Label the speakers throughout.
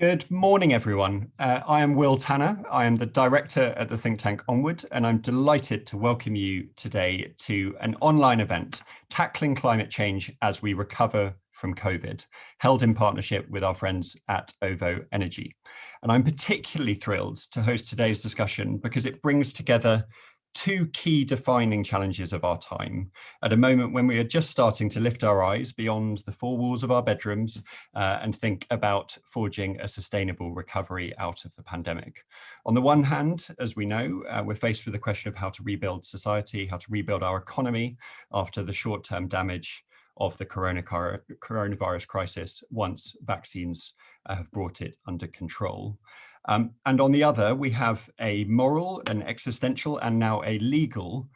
Speaker 1: Good morning, everyone. I am Will Tanner. I am the director at the think tank Onward, and I'm delighted to welcome you today to an online event, Tackling Climate Change as we Recover from COVID, held in partnership with our friends at OVO Energy. And I'm particularly thrilled to host today's discussion because it brings together two key defining challenges of our time at a moment when we are just starting to lift our eyes beyond the four walls of our bedrooms and think about forging a sustainable recovery out of the pandemic. On the one hand, as we know, we're faced with the question of how to rebuild society, how to rebuild our economy after the short-term damage of the coronavirus crisis once vaccines have brought it under control. And on the other, we have a moral, an existential, and now a legal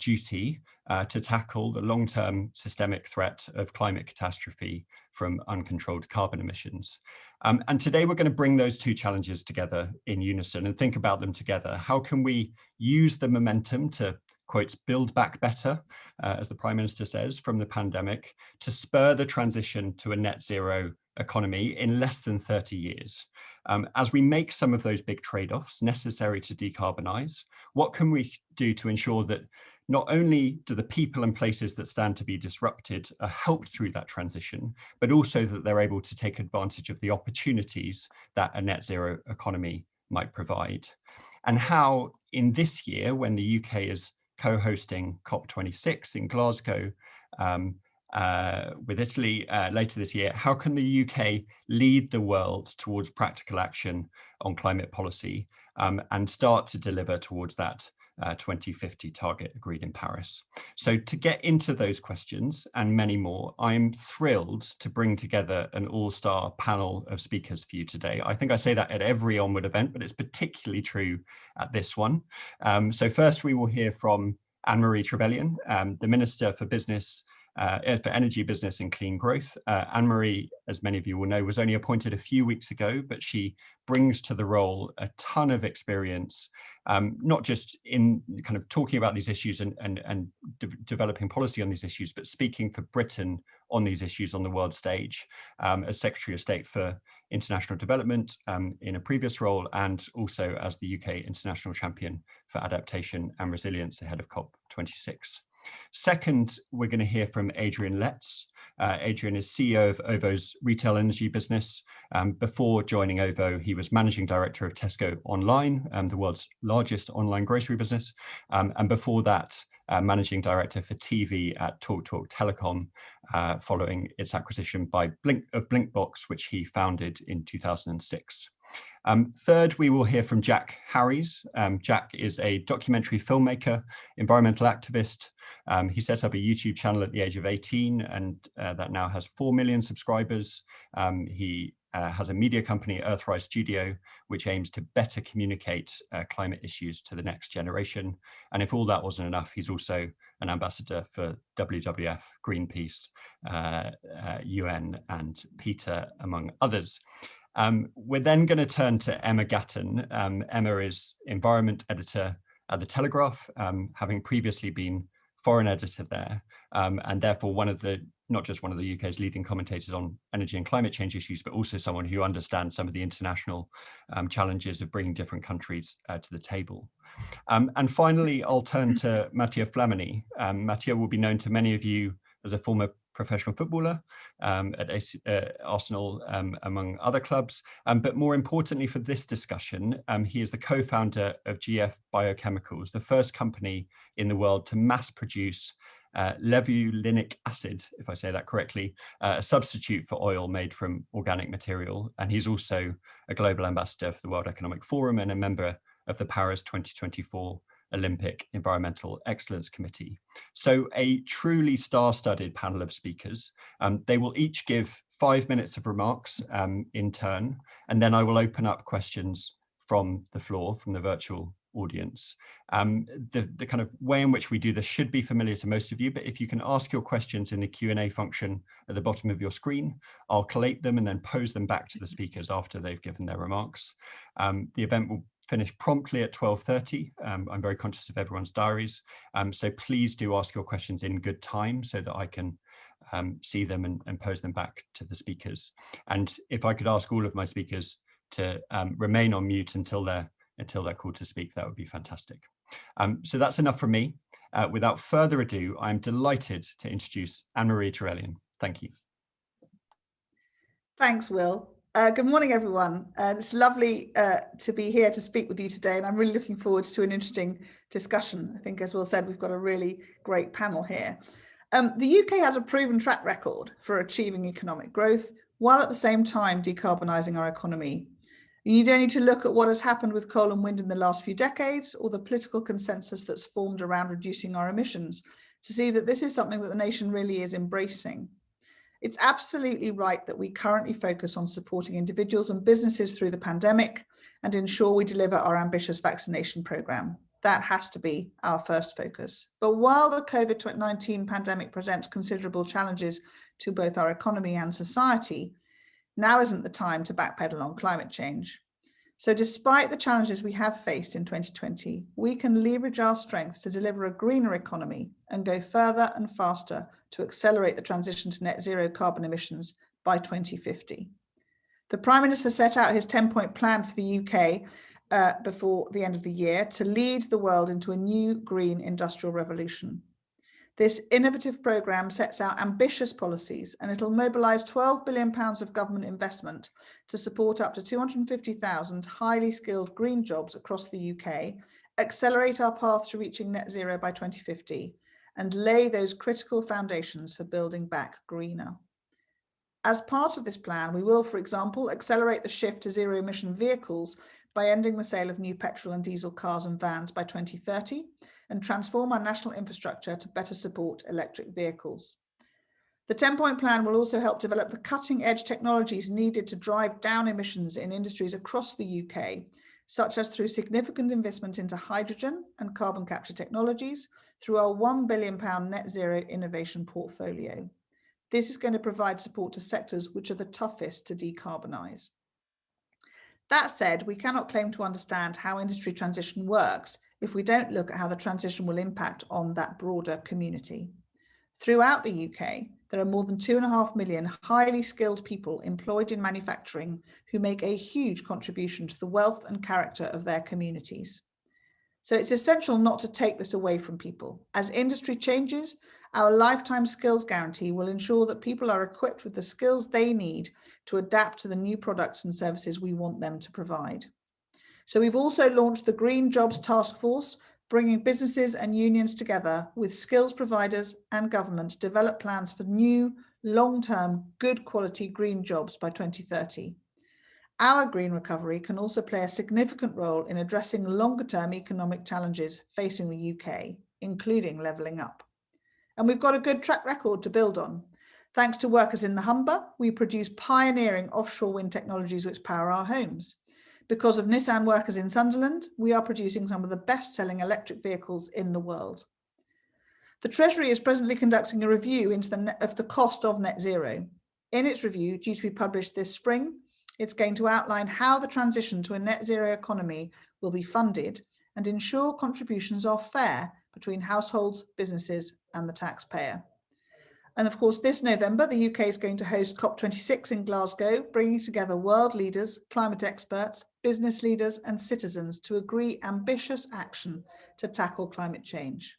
Speaker 1: duty to tackle the long-term systemic threat of climate catastrophe from uncontrolled carbon emissions. And today we're going to bring those two challenges together in unison and think about them together. How can we use the momentum to, quote, build back better, as the Prime Minister says, from the pandemic, to spur the transition to a net zero economy in less than 30 years. As we make some of those big trade-offs necessary to decarbonize, what can we do to ensure that not only do the people and places that stand to be disrupted are helped through that transition, but also that they're able to take advantage of the opportunities that a net zero economy might provide. And how in this year, when the UK is co-hosting COP26 in Glasgow, with Italy later this year, how can the UK lead the world towards practical action on climate policy and start to deliver towards that 2050 target agreed in Paris? So to get into those questions and many more, I'm thrilled to bring together an all-star panel of speakers for you today. I think I say that at every Onward event, but it's particularly true at this one. So first we will hear from Anne-Marie Trevelyan, the Minister for Business, for Energy, Business and Clean Growth. Anne-Marie, as many of you will know, was only appointed a few weeks ago, but she brings to the role a ton of experience, not just in kind of talking about these issues and developing policy on these issues, but speaking for Britain on these issues on the world stage as Secretary of State for International Development in a previous role, and also as the UK International Champion for Adaptation and Resilience ahead of COP26. Second, we're going to hear from Adrian Letts. Adrian is CEO of OVO's retail energy business. Before joining OVO, he was managing director of Tesco Online, the world's largest online grocery business. And before that, managing director for TV at TalkTalk Telecom, following its acquisition by Blinkbox, which he founded in 2006. Third, we will hear from Jack Harries. Jack is a documentary filmmaker, environmental activist. He set up a YouTube channel at the age of 18 and that now has 4 million subscribers. He has a media company, Earthrise Studio, which aims to better communicate climate issues to the next generation. And if all that wasn't enough, he's also an ambassador for WWF, Greenpeace, UN and PETA, among others. We're then going to turn to Emma Gatton. Emma is environment editor at The Telegraph, having previously been foreign editor there, and therefore not just one of the UK's leading commentators on energy and climate change issues, but also someone who understands some of the international challenges of bringing different countries to the table. And finally, I'll turn to Mattia Flamini. Mattia will be known to many of you as a former professional footballer at Arsenal, among other clubs. But more importantly for this discussion, he is the co-founder of GF Biochemicals, the first company in the world to mass produce levulinic acid, if I say that correctly, a substitute for oil made from organic material. And he's also a global ambassador for the World Economic Forum and a member of the Paris 2024 Olympic Environmental Excellence Committee. So a truly star-studded panel of speakers. They will each give 5 minutes of remarks in turn, and then I will open up questions from the floor, from the virtual audience. The kind of way in which we do this should be familiar to most of you, but if you can ask your questions in the Q&A function at the bottom of your screen, I'll collate them and then pose them back to the speakers after they've given their remarks. The event will finish promptly at 12:30. I'm very conscious of everyone's diaries, so please do ask your questions in good time so that I can see them and pose them back to the speakers. And if I could ask all of my speakers to remain on mute until they're called to speak, that would be fantastic. So that's enough from me. Without further ado, I'm delighted to introduce Anne-Marie Torellian. Thank you.
Speaker 2: Thanks, Will. Good morning, everyone. It's lovely to be here to speak with you today, and I'm really looking forward to an interesting discussion. I think, as Will said, we've got a really great panel here. The UK has a proven track record for achieving economic growth while at the same time decarbonising our economy. You don't need to look at what has happened with coal and wind in the last few decades or the political consensus that's formed around reducing our emissions to see that this is something that the nation really is embracing. It's absolutely right that we currently focus on supporting individuals and businesses through the pandemic and ensure we deliver our ambitious vaccination programme. That has to be our first focus. But while the COVID-19 pandemic presents considerable challenges to both our economy and society, now isn't the time to backpedal on climate change. So despite the challenges we have faced in 2020, we can leverage our strengths to deliver a greener economy and go further and faster to accelerate the transition to net zero carbon emissions by 2050. The Prime Minister set out his 10-point plan for the UK before the end of the year to lead the world into a new green industrial revolution. This innovative programme sets out ambitious policies, and it'll mobilise £12 billion of government investment to support up to 250,000 highly skilled green jobs across the UK, accelerate our path to reaching net zero by 2050, and lay those critical foundations for building back greener. As part of this plan, we will, for example, accelerate the shift to zero emission vehicles by ending the sale of new petrol and diesel cars and vans by 2030 and transform our national infrastructure to better support electric vehicles. The 10-point plan will also help develop the cutting-edge technologies needed to drive down emissions in industries across the UK, such as through significant investment into hydrogen and carbon capture technologies through our £1 billion net zero innovation portfolio. This is going to provide support to sectors which are the toughest to decarbonise. That said, we cannot claim to understand how industry transition works if we don't look at how the transition will impact on that broader community. Throughout the UK, there are more than 2.5 million highly skilled people employed in manufacturing who make a huge contribution to the wealth and character of their communities. So it's essential not to take this away from people. As industry changes, our lifetime skills guarantee will ensure that people are equipped with the skills they need to adapt to the new products and services we want them to provide. So we've also launched the Green Jobs Task Force, bringing businesses and unions together with skills providers and government to develop plans for new, long-term, good quality green jobs by 2030. Our green recovery can also play a significant role in addressing longer-term economic challenges facing the UK, including levelling up. And we've got a good track record to build on. Thanks to workers in the Humber, we produce pioneering offshore wind technologies which power our homes. Because of Nissan workers in Sunderland, we are producing some of the best-selling electric vehicles in the world. The Treasury is presently conducting a review of the cost of net zero. In its review, due to be published this spring, it's going to outline how the transition to a net zero economy will be funded and ensure contributions are fair between households, businesses, and the taxpayer. And of course, this November, the UK is going to host COP26 in Glasgow, bringing together world leaders, climate experts, business leaders, and citizens to agree ambitious action to tackle climate change.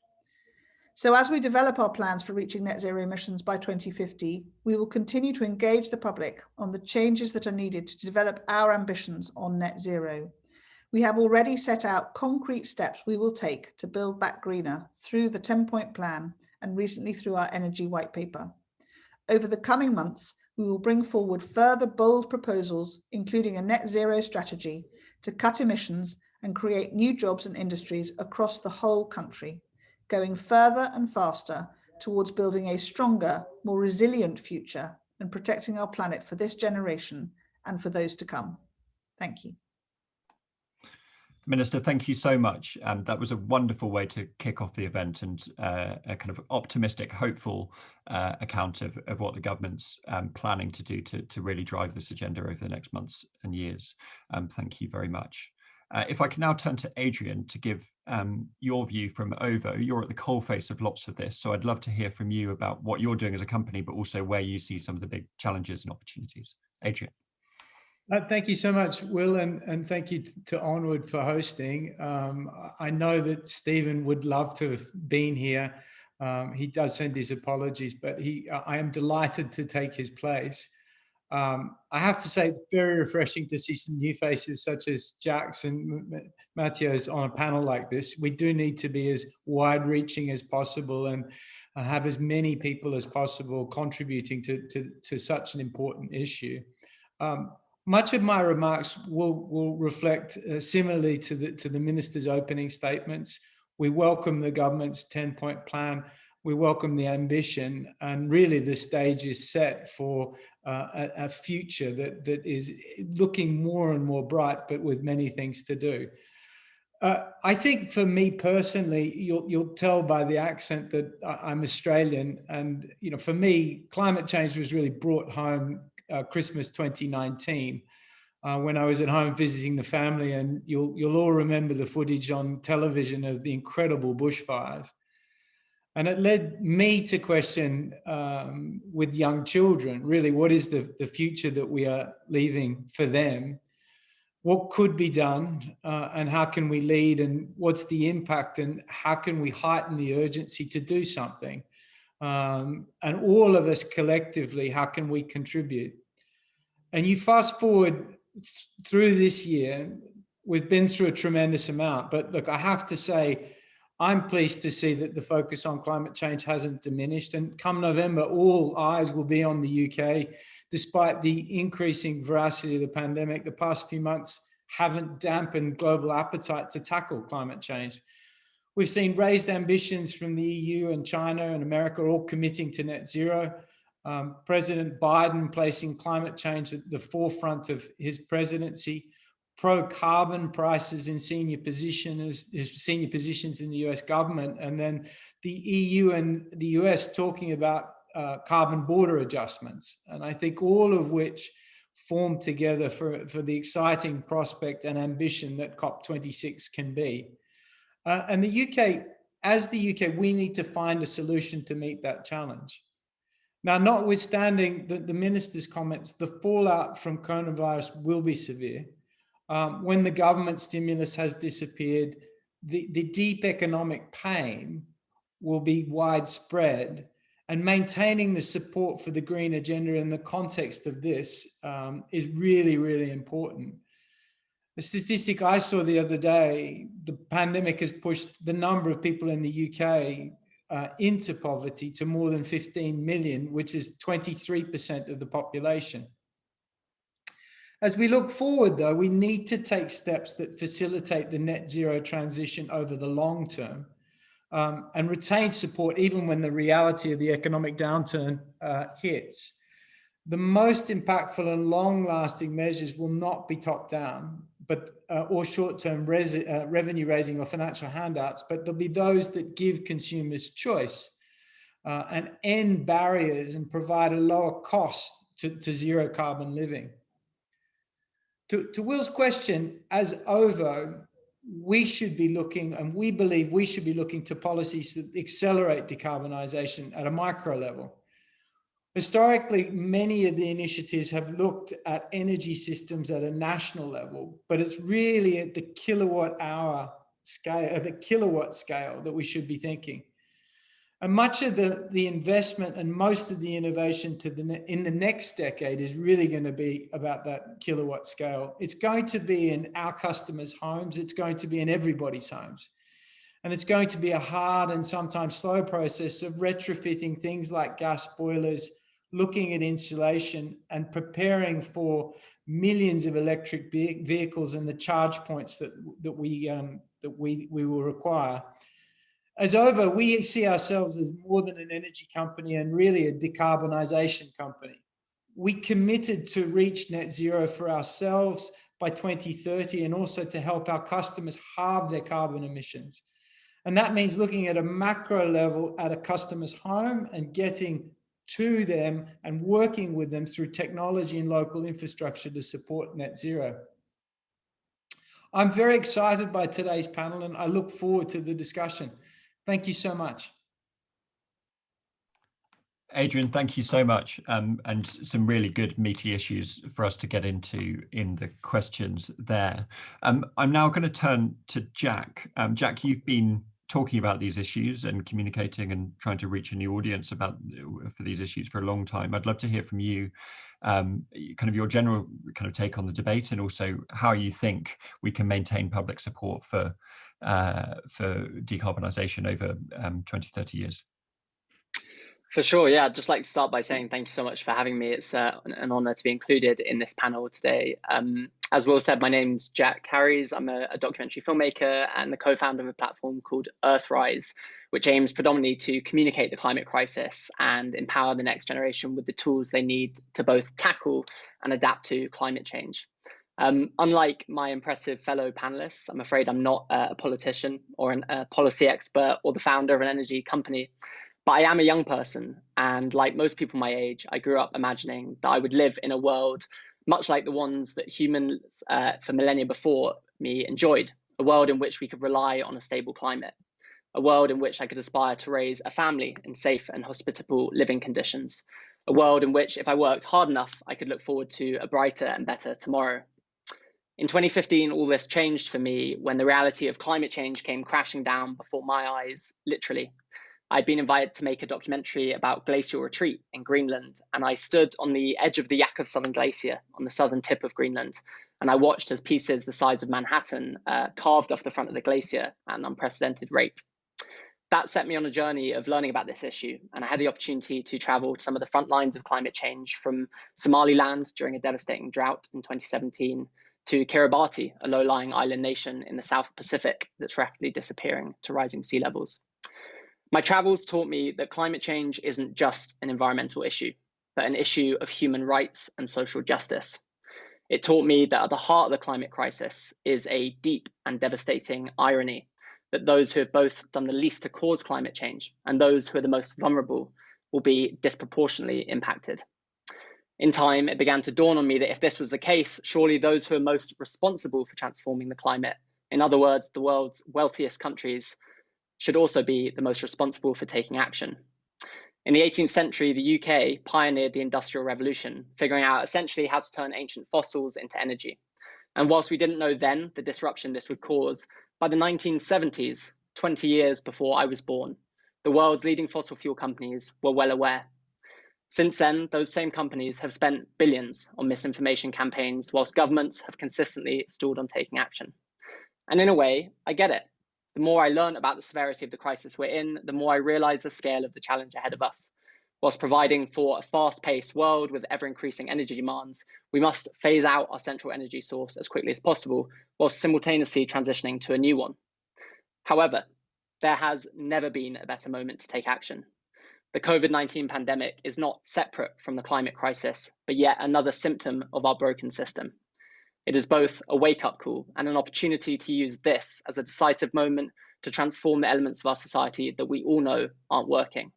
Speaker 2: So as we develop our plans for reaching net zero emissions by 2050, we will continue to engage the public on the changes that are needed to develop our ambitions on net zero. We have already set out concrete steps we will take to build back greener through the 10-point plan and recently through our energy white paper. Over the coming months, we will bring forward further bold proposals, including a net zero strategy to cut emissions and create new jobs and industries across the whole country, going further and faster towards building a stronger, more resilient future and protecting our planet for this generation and for those to come. Thank you.
Speaker 1: Minister, thank you so much. That was a wonderful way to kick off the event and a kind of optimistic, hopeful account of what the government's planning to do to really drive this agenda over the next months and years. Thank you very much. If I can now turn to Adrian to give your view from OVO. You're at the coalface of lots of this, so I'd love to hear from you about what you're doing as a company, but also where you see some of the big challenges and opportunities. Adrian.
Speaker 3: Thank you so much, Will, and thank you to Onward for hosting. I know that Stephen would love to have been here. He does send his apologies, but I am delighted to take his place. I have to say it's very refreshing to see some new faces such as Jax and Matthias on a panel like this. We do need to be as wide-reaching as possible and have as many people as possible contributing to such an important issue. Much of my remarks will reflect similarly to the minister's opening statements. We welcome the government's 10-point plan. We welcome the ambition, and really the stage is set for a future that is looking more and more bright, but with many things to do. I think for me personally, you'll tell by the accent that I'm Australian, and for me, climate change was really brought home Christmas 2019 when I was at home visiting the family, and you'll all remember the footage on television of the incredible bushfires. And it led me to question with young children, really, what is the future that we are leaving for them? What could be done and how can we lead, and what's the impact, and how can we heighten the urgency to do something? And all of us collectively, how can we contribute? And you fast forward through this year, we've been through a tremendous amount, but look, I have to say, I'm pleased to see that the focus on climate change hasn't diminished. And come November, all eyes will be on the UK. Despite the increasing veracity of the pandemic, the past few months haven't dampened global appetite to tackle climate change. We've seen raised ambitions from the EU and China and America all committing to net zero. President Biden placing climate change at the forefront of his presidency. Pro-carbon prices in senior positions in the US government, and then the EU and the US talking about carbon border adjustments. And I think all of which form together for the exciting prospect and ambition that COP26 can be. And the UK, as the UK, we need to find a solution to meet that challenge. Now, notwithstanding the minister's comments, the fallout from coronavirus will be severe. When the government stimulus has disappeared, the deep economic pain will be widespread, and maintaining the support for the green agenda in the context of this is really, really important. A statistic I saw the other day, the pandemic has pushed the number of people in the UK into poverty to more than 15 million, which is 23% of the population. As we look forward, though, we need to take steps that facilitate the net zero transition over the long term and retain support even when the reality of the economic downturn hits. The most impactful and long-lasting measures will not be top-down, or short-term revenue raising or financial handouts, but there'll be those that give consumers choice and end barriers and provide a lower cost to zero carbon living. To Will's question, as OVO, we should be looking, and we believe we should be looking to policies that accelerate decarbonisation at a micro level. Historically, many of the initiatives have looked at energy systems at a national level, but it's really at the kilowatt hour scale, at the kilowatt scale that we should be thinking. And much of the investment and most of the innovation in the next decade is really going to be about that kilowatt scale. It's going to be in our customers' homes. It's going to be in everybody's homes. And it's going to be a hard and sometimes slow process of retrofitting things like gas boilers, looking at insulation, and preparing for millions of electric vehicles and the charge points that we will require. As OVO, we see ourselves as more than an energy company and really a decarbonisation company. We committed to reach net zero for ourselves by 2030 and also to help our customers halve their carbon emissions. And that means looking at a macro level at a customer's home and getting to them and working with them through technology and local infrastructure to support net zero. I'm very excited by today's panel and I look forward to the discussion. Thank you so much.
Speaker 1: Adrian, thank you so much, and some really good meaty issues for us to get into in the questions there. I'm now going to turn to Jack. Jack, you've been talking about these issues and communicating and trying to reach a new audience for these issues for a long time. I'd love to hear from you, kind of your general kind of take on the debate, and also how you think we can maintain public support for decarbonisation over 20, 30 years.
Speaker 4: For sure, yeah. I'd just like to start by saying thank you so much for having me. It's an honour to be included in this panel today. As Will said, my name's Jack Harries. I'm a documentary filmmaker and the co-founder of a platform called Earthrise, which aims predominantly to communicate the climate crisis and empower the next generation with the tools they need to both tackle and adapt to climate change. Unlike my impressive fellow panelists, I'm afraid I'm not a politician or a policy expert or the founder of an energy company. But I am a young person, and like most people my age, I grew up imagining that I would live in a world much like the ones that humans for millennia before me enjoyed, a world in which we could rely on a stable climate, a world in which I could aspire to raise a family in safe and hospitable living conditions, a world in which if I worked hard enough, I could look forward to a brighter and better tomorrow. In 2015, all this changed for me when the reality of climate change came crashing down before my eyes, literally. I'd been invited to make a documentary about glacial retreat in Greenland, and I stood on the edge of the Yakov Southern Glacier on the southern tip of Greenland, and I watched as pieces the size of Manhattan carved off the front of the glacier at an unprecedented rate. That set me on a journey of learning about this issue, and I had the opportunity to travel to some of the front lines of climate change, from Somaliland during a devastating drought in 2017 to Kiribati, a low-lying island nation in the South Pacific that's rapidly disappearing to rising sea levels. My travels taught me that climate change isn't just an environmental issue, but an issue of human rights and social justice. It taught me that at the heart of the climate crisis is a deep and devastating irony that those who have both done the least to cause climate change and those who are the most vulnerable will be disproportionately impacted. In time, it began to dawn on me that if this was the case, surely those who are most responsible for transforming the climate, in other words, the world's wealthiest countries, should also be the most responsible for taking action. In the 18th century, the UK pioneered the Industrial Revolution, figuring out essentially how to turn ancient fossils into energy. And whilst we didn't know then the disruption this would cause, by the 1970s, 20 years before I was born, the world's leading fossil fuel companies were well aware. Since then, those same companies have spent billions on misinformation campaigns, whilst governments have consistently stalled on taking action. And in a way, I get it. The more I learn about the severity of the crisis we're in, the more I realize the scale of the challenge ahead of us. Whilst providing for a fast-paced world with ever-increasing energy demands, we must phase out our central energy source as quickly as possible, whilst simultaneously transitioning to a new one. However, there has never been a better moment to take action. The COVID-19 pandemic is not separate from the climate crisis, but yet another symptom of our broken system. It is both a wake-up call and an opportunity to use this as a decisive moment to transform the elements of our society that we all know aren't working.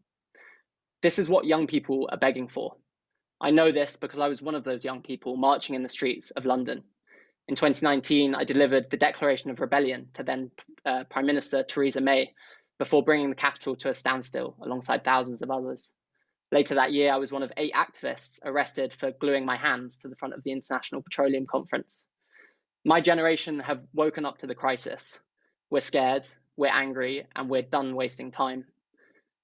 Speaker 4: This is what young people are begging for. I know this because I was one of those young people marching in the streets of London. In 2019, I delivered the Declaration of Rebellion to then Prime Minister Theresa May before bringing the capital to a standstill alongside thousands of others. Later that year, I was one of 8 activists arrested for gluing my hands to the front of the International Petroleum Conference. My generation have woken up to the crisis. We're scared, we're angry, and we're done wasting time.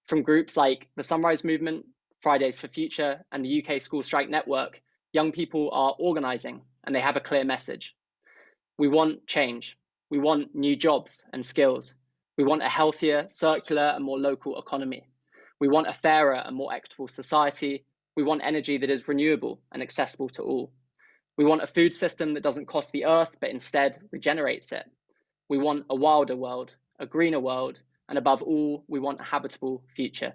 Speaker 4: From groups like the Sunrise Movement, Fridays for Future, and the UK School Strike Network, young people are organising, and they have a clear message. We want change. We want new jobs and skills. We want a healthier, circular, and more local economy. We want a fairer and more equitable society. We want energy that is renewable and accessible to all. We want a food system that doesn't cost the earth, but instead regenerates it. We want a wilder world, a greener world, and above all, we want a habitable future.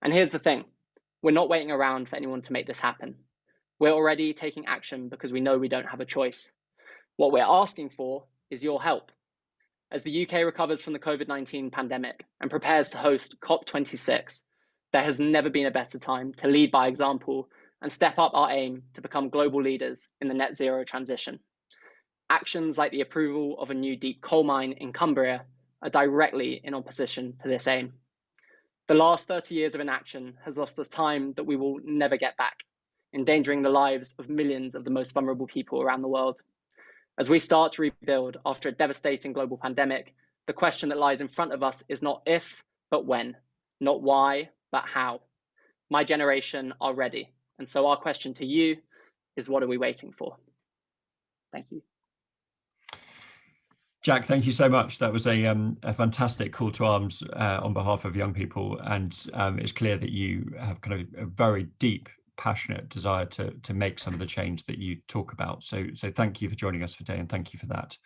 Speaker 4: And here's the thing, we're not waiting around for anyone to make this happen. We're already taking action because we know we don't have a choice. What we're asking for is your help. As the UK recovers from the COVID-19 pandemic and prepares to host COP26, there has never been a better time to lead by example and step up our aim to become global leaders in the net zero transition. Actions like the approval of a new deep coal mine in Cumbria are directly in opposition to this aim. The last 30 years of inaction has lost us time that we will never get back, endangering the lives of millions of the most vulnerable people around the world. As we start to rebuild after a devastating global pandemic, the question that lies in front of us is not if, but when, not why, but how. My generation are ready. And so our question to you is, what are we waiting for? Thank you.
Speaker 1: Jack, thank you so much. That was a fantastic call to arms on behalf of young people. And it's clear that you have kind of a very deep, passionate desire to make some of the change that you talk about. So thank you for joining us today, and thank you for that.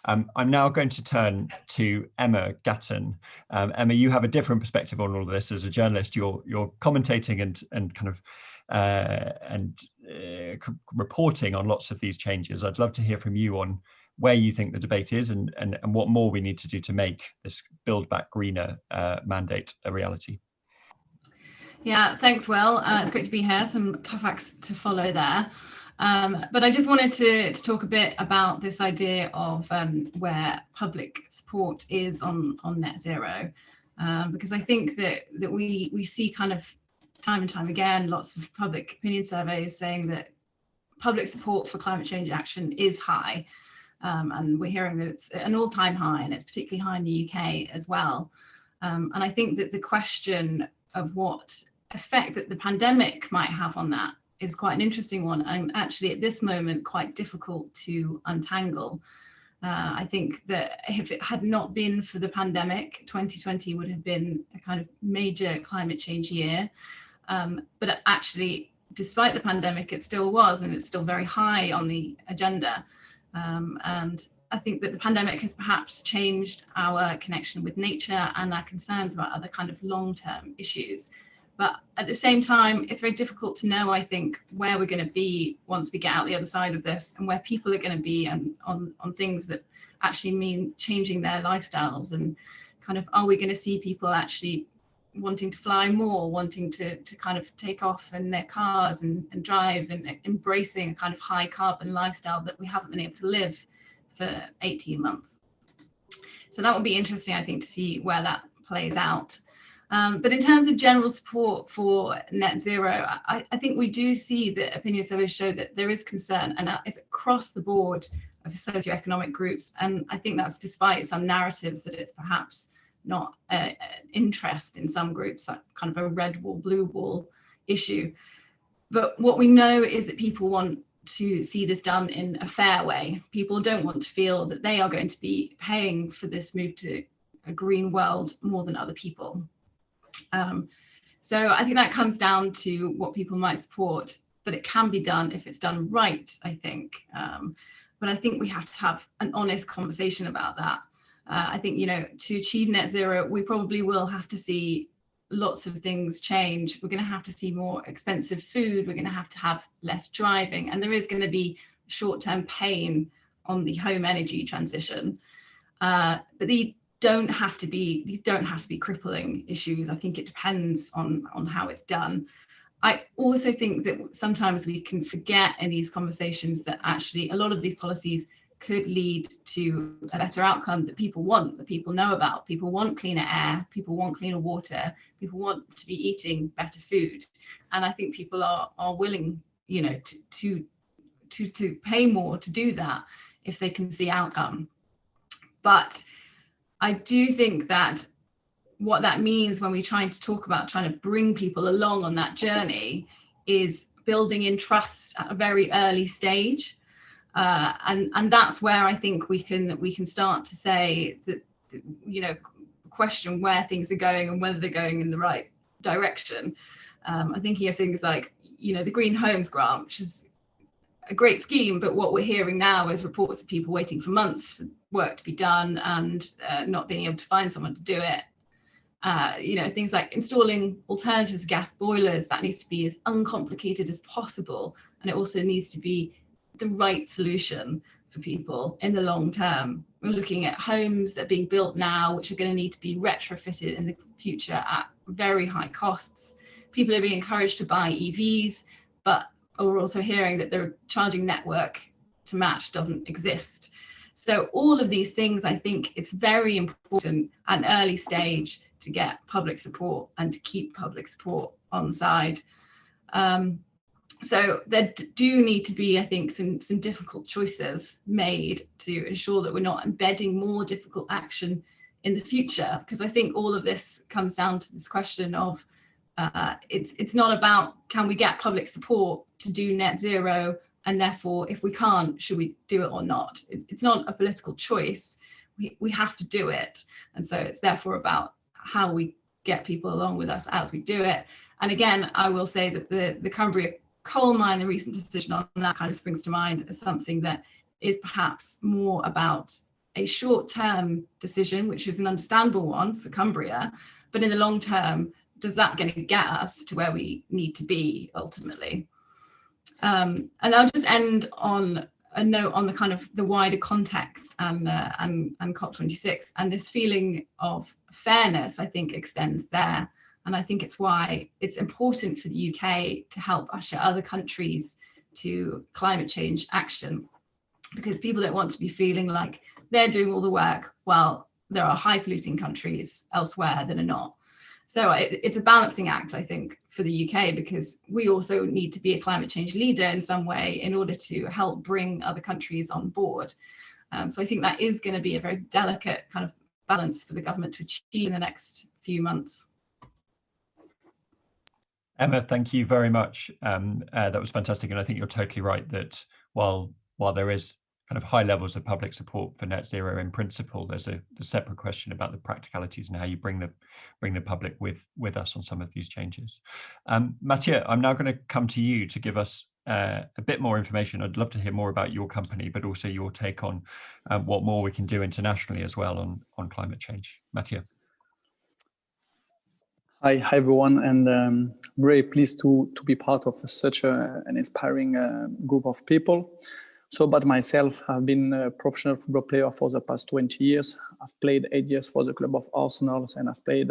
Speaker 1: I'm now going to turn to Emma Gatton. Emma, you have a different perspective on all of this. As a journalist, you're commentating and kind of reporting on lots of these changes. I'd love to hear from you on where you think the debate is and what more we need to do to make this Build Back Greener mandate a reality.
Speaker 5: Yeah, thanks, Will. It's great to be here. Some tough acts to follow there. But I just wanted to talk a bit about this idea of where public support is on net zero, because I think that we see kind of time and time again lots of public opinion surveys saying that public support for climate change action is high. And we're hearing that it's an all-time high, and it's particularly high in the UK as well. And I think that the question of what effect that the pandemic might have on that is quite an interesting one, and actually at this moment quite difficult to untangle. I think that if it had not been for the pandemic, 2020 would have been a kind of major climate change year. But actually, despite the pandemic, it still was, and it's still very high on the agenda. And I think that the pandemic has perhaps changed our connection with nature and our concerns about other kind of long-term issues. But at the same time, it's very difficult to know, I think, where we're going to be once we get out the other side of this, and where people are going to be on things that actually mean changing their lifestyles. And kind of, are we going to see people actually wanting to fly more, wanting to kind of take off in their cars and drive, and embracing a kind of high carbon lifestyle that we haven't been able to live for 18 months. So that would be interesting, I think, to see where that plays out. But in terms of general support for net zero, I think we do see that opinion surveys show that there is concern, and it's across the board of socioeconomic groups. And I think that's despite some narratives that it's perhaps not interest in some groups, like kind of a red wall, blue wall issue. But what we know is that people want to see this done in a fair way. People don't want to feel that they are going to be paying for this move to a green world more than other people. So I think that comes down to what people might support, but it can be done if it's done right, I think. But I think we have to have an honest conversation about that. I think, to achieve net zero, we probably will have to see lots of things change. We're going to have to see more expensive food. We're going to have less driving, and there is going to be short-term pain on the home energy transition. But these don't have to be crippling issues. I think it depends on how it's done. I also think that sometimes we can forget in these conversations that actually a lot of these policies could lead to a better outcome that people want, that people know about. People want cleaner air, people want cleaner water, people want to be eating better food. And I think people are willing, to pay more to do that if they can see outcome. But I do think that what that means when we're trying to bring people along on that journey is building in trust at a very early stage. And that's where I think we can start to say that, question where things are going and whether they're going in the right direction. I'm thinking of things like, the Green Homes Grant, which is a great scheme, but what we're hearing now is reports of people waiting for months for work to be done and not being able to find someone to do it. Things like installing alternatives to gas boilers, that needs to be as uncomplicated as possible, and it also needs to be the right solution for people in the long term. We're looking at homes that are being built now, which are going to need to be retrofitted in the future at very high costs. People are being encouraged to buy EVs, but we're also hearing that the charging network to match doesn't exist. So all of these things, I think it's very important at an early stage to get public support and to keep public support on side. So there do need to be, I think, some difficult choices made to ensure that we're not embedding more difficult action in the future, because I think all of this comes down to this question of it's not about can we get public support to do net zero, and therefore if we can't, should we do it or not? It's not a political choice. We have to do it, and so it's therefore about how we get people along with us as we do it. And again, I will say that the Cumbria coal mine, the recent decision on that kind of springs to mind as something that is perhaps more about a short-term decision, which is an understandable one for Cumbria, but in the long term, does that going to get us to where we need to be ultimately? And I'll just end on a note on the kind of the wider context and COP26, and this feeling of fairness, I think, extends there. And I think it's why it's important for the UK to help usher other countries to climate change action, because people don't want to be feeling like they're doing all the work while there are high polluting countries elsewhere that are not. So it's a balancing act, I think, for the UK, because we also need to be a climate change leader in some way in order to help bring other countries on board. So I think that is going to be a very delicate kind of balance for the government to achieve in the next few months.
Speaker 1: Emma, thank you very much. That was fantastic. And I think you're totally right that while there is kind of high levels of public support for net zero in principle, there's a separate question about the practicalities and how you bring the public with us on some of these changes. Mathieu, I'm now going to come to you to give us a bit more information. I'd love to hear more about your company, but also your take on what more we can do internationally as well on climate change. Mathieu.
Speaker 6: Hi everyone, and very pleased to be part of such an inspiring group of people. So about myself, I've been a professional football player for the past 20 years. I've played 8 years for the club of Arsenal, and I've played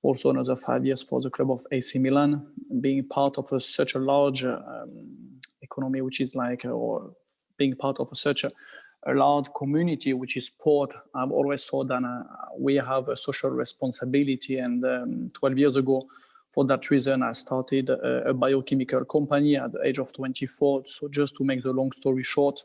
Speaker 6: also another 5 years for the club of AC Milan. Being part of such a large economy, which is like, or being part of such a large community, which is sport, I've always thought that we have a social responsibility. And 12 years ago, for that reason, I started a biochemical company at the age of 24. So just to make the long story short,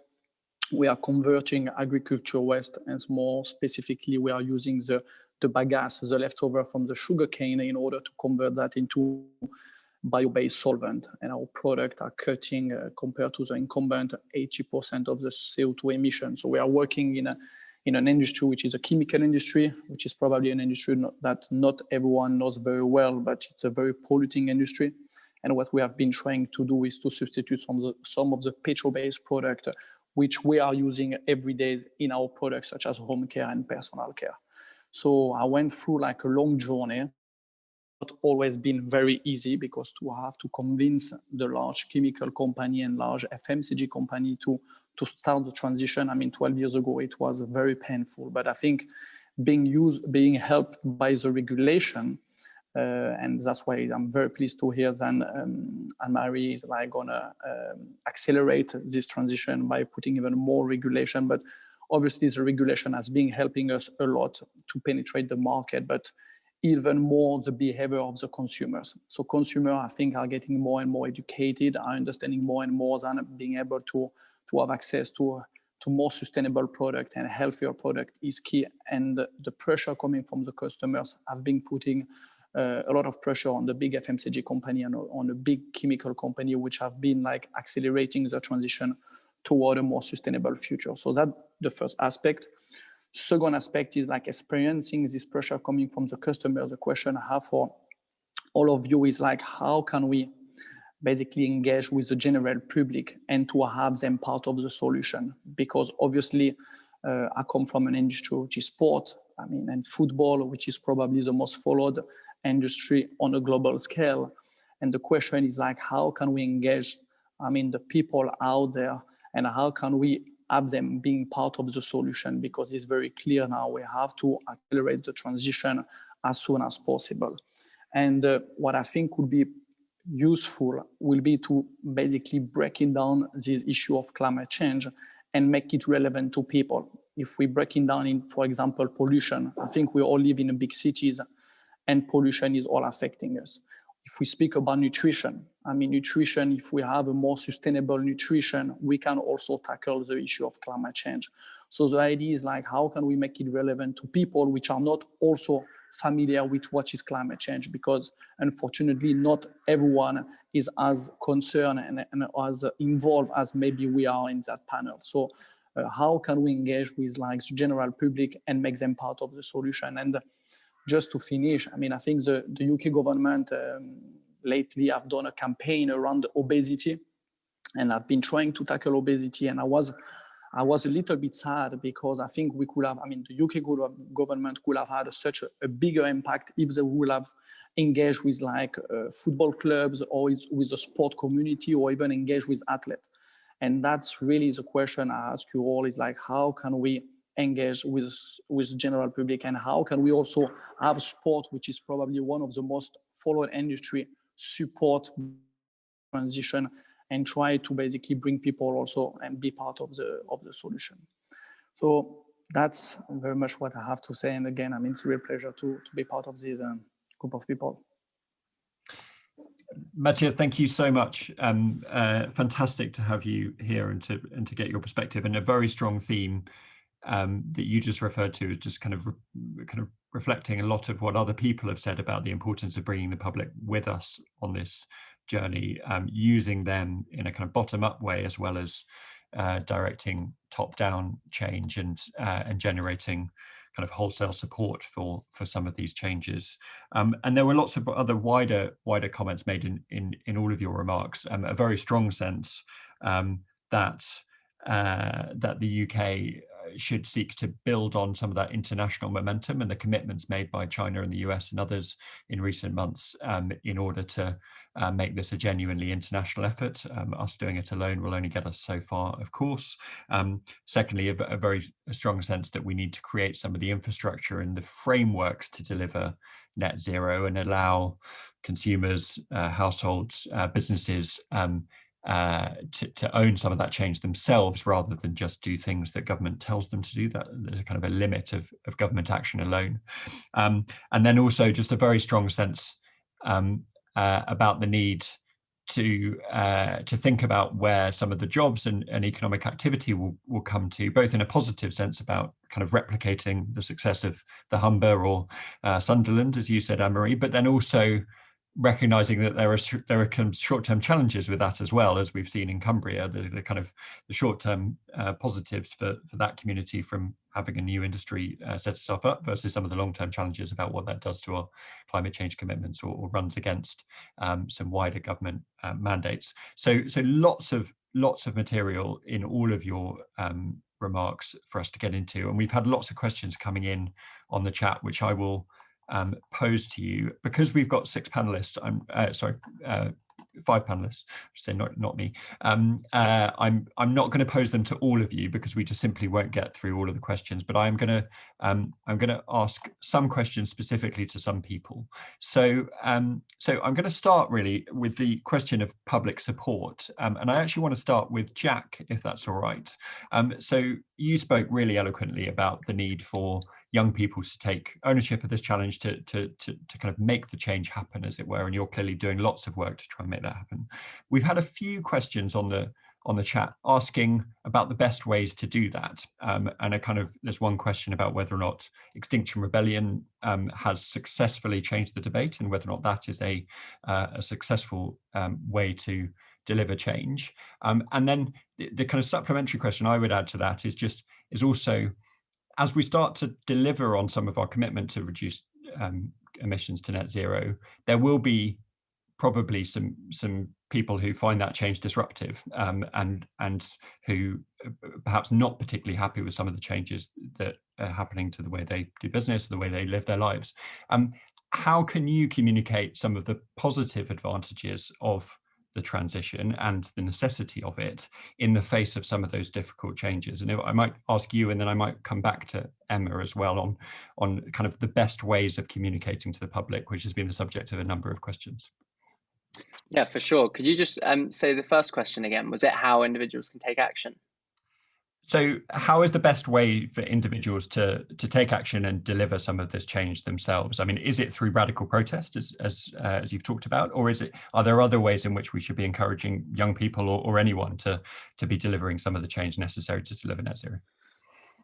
Speaker 6: we are converting agriculture waste, and more specifically, we are using the bagasse, the leftover from the sugarcane, in order to convert that into bio-based solvent. And our products are cutting, compared to the incumbent, 80% of the CO2 emissions. So we are working in an industry which is a chemical industry, which is probably an industry that not everyone knows very well, but it's a very polluting industry. And what we have been trying to do is to substitute some of the petrol-based products which we are using every day in our products, such as home care and personal care. So I went through like a long journey. Not always been very easy, because to have to convince the large chemical company and large FMCG company to start the transition. I mean, 12 years ago, it was very painful, but I think being helped by the regulation, and that's why I'm very pleased to hear that Anne-Marie is like gonna accelerate this transition by putting even more regulation. But obviously the regulation has been helping us a lot to penetrate the market, but even more the behavior of the consumers. So consumers, I think, are getting more and more educated, are understanding more and more, than being able to have access to more sustainable product and healthier product is key. And the pressure coming from the customers have been putting a lot of pressure on the big FMCG company and on the big chemical company, which have been like accelerating the transition toward a more sustainable future. So that's the first aspect. Second aspect is like experiencing this pressure coming from the customer. The question I have for all of you is like, how can we basically engage with the general public and to have them part of the solution? Because obviously I come from an industry which is sport, I mean, and football, which is probably the most followed industry on a global scale. And the question is like, how can we engage, I mean, the people out there, and how can we have them being part of the solution? Because it's very clear now we have to accelerate the transition as soon as possible. And what I think would be useful will be to basically breaking down this issue of climate change and make it relevant to people. If we break it down in, for example, pollution, I think we all live in big cities and pollution is all affecting us. If we speak about nutrition, I mean, nutrition, if we have a more sustainable nutrition, we can also tackle the issue of climate change. So the idea is like, how can we make it relevant to people which are not also familiar with what is climate change? Because unfortunately, not everyone is as concerned and as involved as maybe we are in that panel. So how can we engage with like the general public and make them part of the solution? And just to finish, I mean, I think the UK government lately have done a campaign around obesity, and I've been trying to tackle obesity. And I was a little bit sad because I think we could have, I mean, the UK government could have had such a bigger impact if they would have engaged with like football clubs or with the sport community or even engaged with athletes. And that's really the question I ask you all is like, how can we engage with general public, and how can we also have sport, which is probably one of the most followed industry, support transition and try to basically bring people also and be part of the solution. So that's very much what I have to say. And again, I mean, it's a real pleasure to be part of this group of people.
Speaker 1: Mathieu, thank you so much. Fantastic to have you here and to get your perspective, and a very strong theme that you just referred to is just kind of reflecting a lot of what other people have said about the importance of bringing the public with us on this journey, using them in a kind of bottom-up way as well as directing top-down change and generating kind of wholesale support for some of these changes. And there were lots of other wider comments made in all of your remarks. A very strong sense that the UK should seek to build on some of that international momentum and the commitments made by China and the US and others in recent months in order to make this a genuinely international effort. Us doing it alone will only get us so far, of course. Secondly, a very strong sense that we need to create some of the infrastructure and the frameworks to deliver net zero and allow consumers, households, businesses to own some of that change themselves rather than just do things that government tells them to do. That there's kind of a limit of government action alone. And then also just a very strong sense about the need to think about where some of the jobs and economic activity will come to, both in a positive sense about kind of replicating the success of the Humber or Sunderland, as you said, Anne-Marie, but then also recognizing that there are short-term challenges with that as well, as we've seen in Cumbria, the kind of the short-term positives for that community from having a new industry set itself up versus some of the long-term challenges about what that does to our climate change commitments or runs against some wider government mandates. So lots of material in all of your remarks for us to get into, and we've had lots of questions coming in on the chat, which I will pose to you. Because we've got 5 panelists, say not me. I'm not going to pose them to all of you because we just simply won't get through all of the questions. But I'm going to ask some questions specifically to some people. So I'm going to start really with the question of public support, and I actually want to start with Jack, if that's all right. So you spoke really eloquently about the need for young people to take ownership of this challenge, to kind of make the change happen, as it were, and you're clearly doing lots of work to try and make that happen. We've had a few questions on the chat asking about the best ways to do that, and there's one question about whether or not Extinction Rebellion has successfully changed the debate and whether or not that is a successful way to deliver change. And then the kind of supplementary question I would add to that is also, as we start to deliver on some of our commitment to reduce emissions to net zero, there will be probably some people who find that change disruptive and who perhaps not particularly happy with some of the changes that are happening to the way they do business, the way they live their lives. How can you communicate some of the positive advantages of the transition and the necessity of it in the face of some of those difficult changes? And I might ask you, and then I might come back to Emma as well on kind of the best ways of communicating to the public, which has been the subject of a number of questions.
Speaker 4: Yeah, for sure. Could you just say the first question again? Was it how individuals can take action?
Speaker 1: So how is the best way for individuals to take action and deliver some of this change themselves? I mean, is it through radical protest, as you've talked about, or are there other ways in which we should be encouraging young people or anyone to be delivering some of the change necessary to deliver net zero?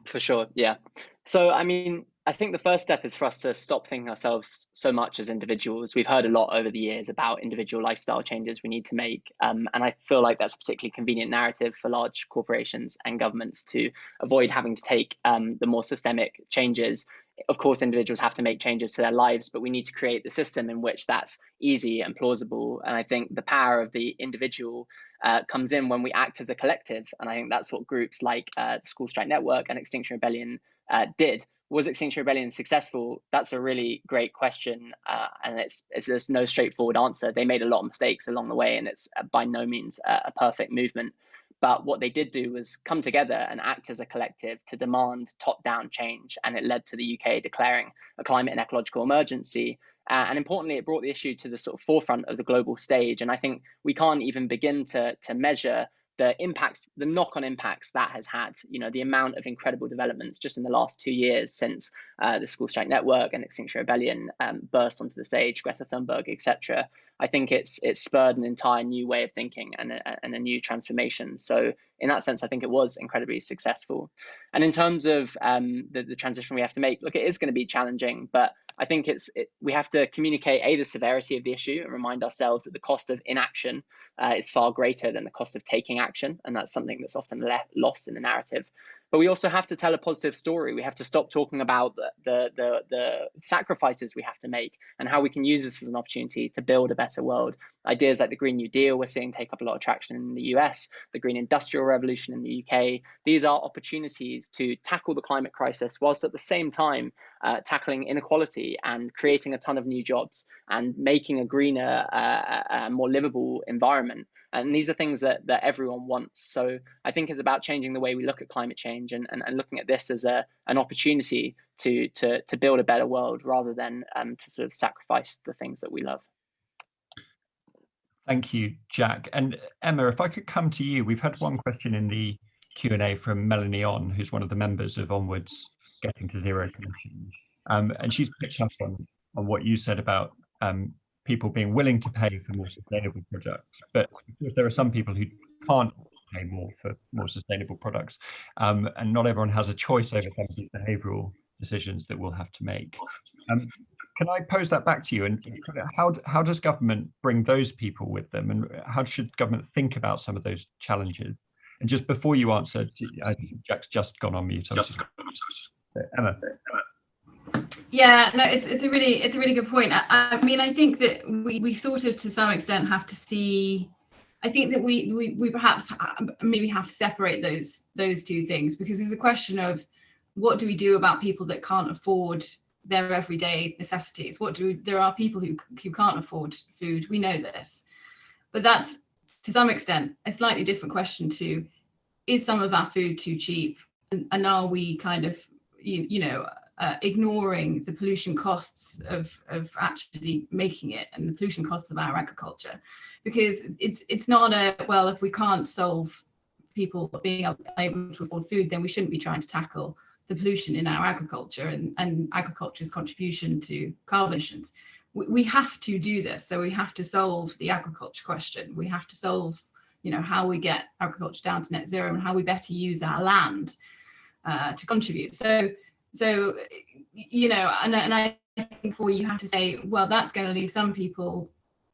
Speaker 4: For sure, yeah. So, I mean, I think the first step is for us to stop thinking ourselves so much as individuals. We've heard a lot over the years about individual lifestyle changes we need to make. And I feel like that's a particularly convenient narrative for large corporations and governments to avoid having to take the more systemic changes. Of course, individuals have to make changes to their lives, but we need to create the system in which that's easy and plausible. And I think the power of the individual comes in when we act as a collective. And I think that's what groups like the School Strike Network and Extinction Rebellion did. Was Extinction Rebellion successful? That's a really great question, and there's no straightforward answer. They made a lot of mistakes along the way, and it's by no means a perfect movement. But what they did do was come together and act as a collective to demand top-down change, and it led to the UK declaring a climate and ecological emergency. And importantly, it brought the issue to the sort of forefront of the global stage. And I think we can't even begin to measure the impacts, the knock-on impacts that has had, the amount of incredible developments just in the last 2 years since the School Strike Network and Extinction Rebellion burst onto the stage, Greta Thunberg, etc. I think it's spurred an entire new way of thinking and a new transformation. So in that sense, I think it was incredibly successful. And in terms of the transition we have to make, look, it is going to be challenging, but I think we have to communicate the severity of the issue and remind ourselves that the cost of inaction is far greater than the cost of taking action, and that's something that's often lost in the narrative. But we also have to tell a positive story. We have to stop talking about the sacrifices we have to make and how we can use this as an opportunity to build a better world. Ideas like the Green New Deal we're seeing take up a lot of traction in the US, the Green Industrial Revolution in the UK. These are opportunities to tackle the climate crisis whilst at the same time tackling inequality and creating a ton of new jobs and making a greener, more livable environment. And these are things that everyone wants. So I think it's about changing the way we look at climate change and looking at this as an opportunity to build a better world rather than to sort of sacrifice the things that we love.
Speaker 1: Thank you, Jack. And Emma, if I could come to you, we've had one question in the Q&A from Melanie On, who's one of the members of Onward's Getting to Zero Commission. And she's picked up on what you said about people being willing to pay for more sustainable products, but of course there are some people who can't pay more for more sustainable products, and not everyone has a choice over some of these behavioural decisions that we'll have to make. Can I pose that back to you? And how does government bring those people with them, and how should government think about some of those challenges? And just before you answer, Jack's just gone on mute. Emma.
Speaker 5: Yeah, no, it's a really good point. I mean, I think that we sort of, to some extent, have to see. I think that we perhaps maybe have to separate those two things, because there's a question of what do we do about people that can't afford their everyday necessities. There are people who can't afford food. We know this, but that's to some extent a slightly different question to, is some of our food too cheap, and are we kind of ignoring the pollution costs of actually making it and the pollution costs of our agriculture? Because it's not if we can't solve people being able to afford food, then we shouldn't be trying to tackle the pollution in our agriculture and agriculture's contribution to carbon emissions. We have to do this. So we have to solve the agriculture question. We have to solve, how we get agriculture down to net zero and how we better use our land to contribute. So and I think you have to say, well, that's going to leave some people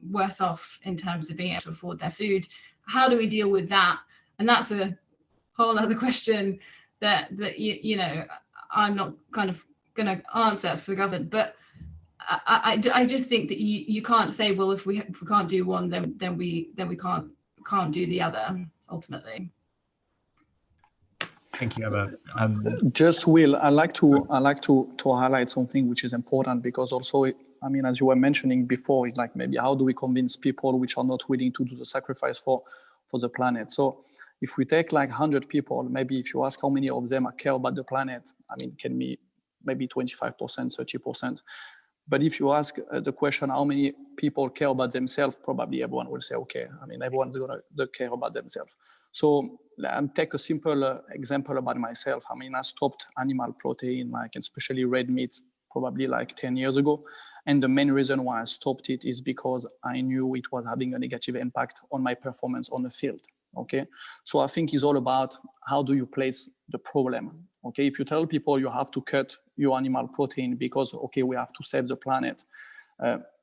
Speaker 5: worse off in terms of being able to afford their food. How do we deal with that? And that's a whole other question that I'm not kind of going to answer for the government. But I just think that you can't say, well, if we can't do one, then we can't do the other ultimately.
Speaker 1: Thank you, Emma.
Speaker 6: Just Will, I like to highlight something which is important, because also, I mean, as you were mentioning before, it's like maybe how do we convince people which are not willing to do the sacrifice for the planet? So if we take like 100 people, maybe if you ask how many of them care about the planet, I mean, it can be maybe 25%, 30%. But if you ask the question, how many people care about themselves, probably everyone will say, okay, I mean, everyone's gonna care about themselves. So take a simple example about myself. I mean, I stopped animal protein, like especially red meat, probably like 10 years ago. And the main reason why I stopped it is because I knew it was having a negative impact on my performance on the field. Okay, so I think it's all about how do you place the problem. Okay, if you tell people you have to cut your animal protein because, okay, we have to save the planet,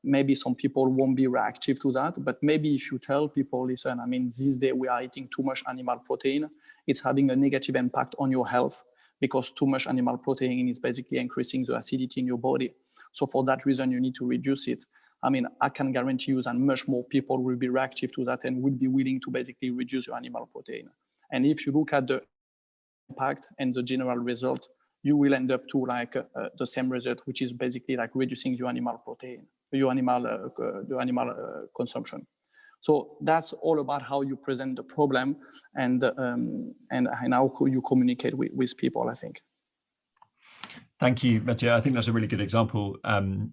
Speaker 6: maybe some people won't be reactive to that. But maybe if you tell people, listen, I mean, these days we are eating too much animal protein, it's having a negative impact on your health because too much animal protein is basically increasing the acidity in your body. So for that reason, you need to reduce it. I mean, I can guarantee you that much more people will be reactive to that and will be willing to basically reduce your animal protein. And if you look at the impact and the general result, you will end up to like the same result, which is basically like reducing your animal protein, your animal consumption. So that's all about how you present the problem and how you communicate with people, I think.
Speaker 1: Thank you, Mathieu. I think that's a really good example. And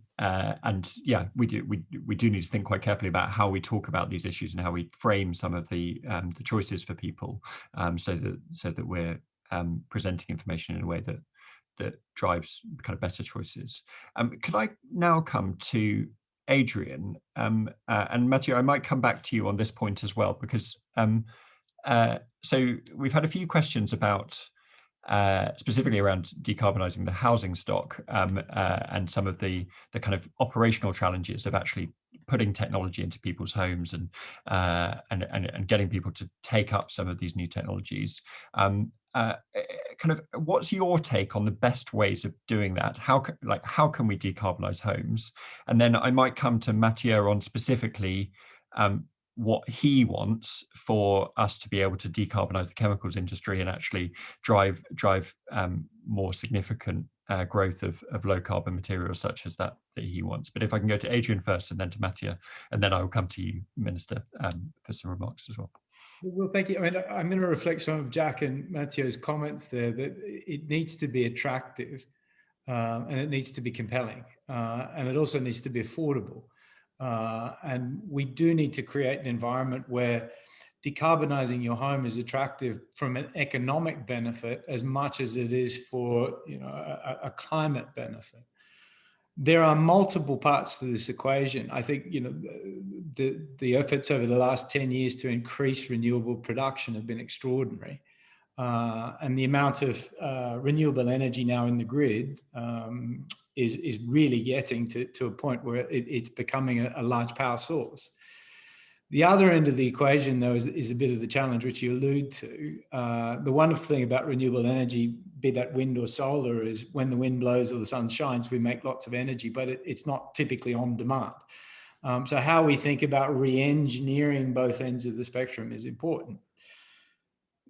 Speaker 1: yeah, we do need to think quite carefully about how we talk about these issues and how we frame some of the choices for people, so that we're presenting information in a way that drives kind of better choices. Could I now come to Adrian, and Mathieu, I might come back to you on this point as well, because so we've had a few questions about specifically around decarbonising the housing stock, and some of the kind of operational challenges of actually putting technology into people's homes and getting people to take up some of these new technologies. Kind of, what's your take on the best ways of doing that? How can we decarbonise homes? And then I might come to Mathieu on specifically what he wants for us to be able to decarbonize the chemicals industry and actually drive more significant growth of low carbon materials such as that he wants. But if I can go to Adrian first and then to Mathieu, and then I will come to you, Minister, for some remarks as well.
Speaker 3: Well, thank you. I mean, I'm going to reflect some of Jack and Mathieu's comments there, that it needs to be attractive and it needs to be compelling, and it also needs to be affordable. And we do need to create an environment where decarbonizing your home is attractive from an economic benefit as much as it is for, you know, a climate benefit. There are multiple parts to this equation. I think, you know, the efforts over the last 10 years to increase renewable production have been extraordinary. And the amount of renewable energy now in the grid is really getting to a point where it's becoming a large power source. The other end of the equation, though, is a bit of the challenge, which you allude to. The wonderful thing about renewable energy, be that wind or solar, is when the wind blows or the sun shines, we make lots of energy, but it's not typically on demand. So how we think about re-engineering both ends of the spectrum is important.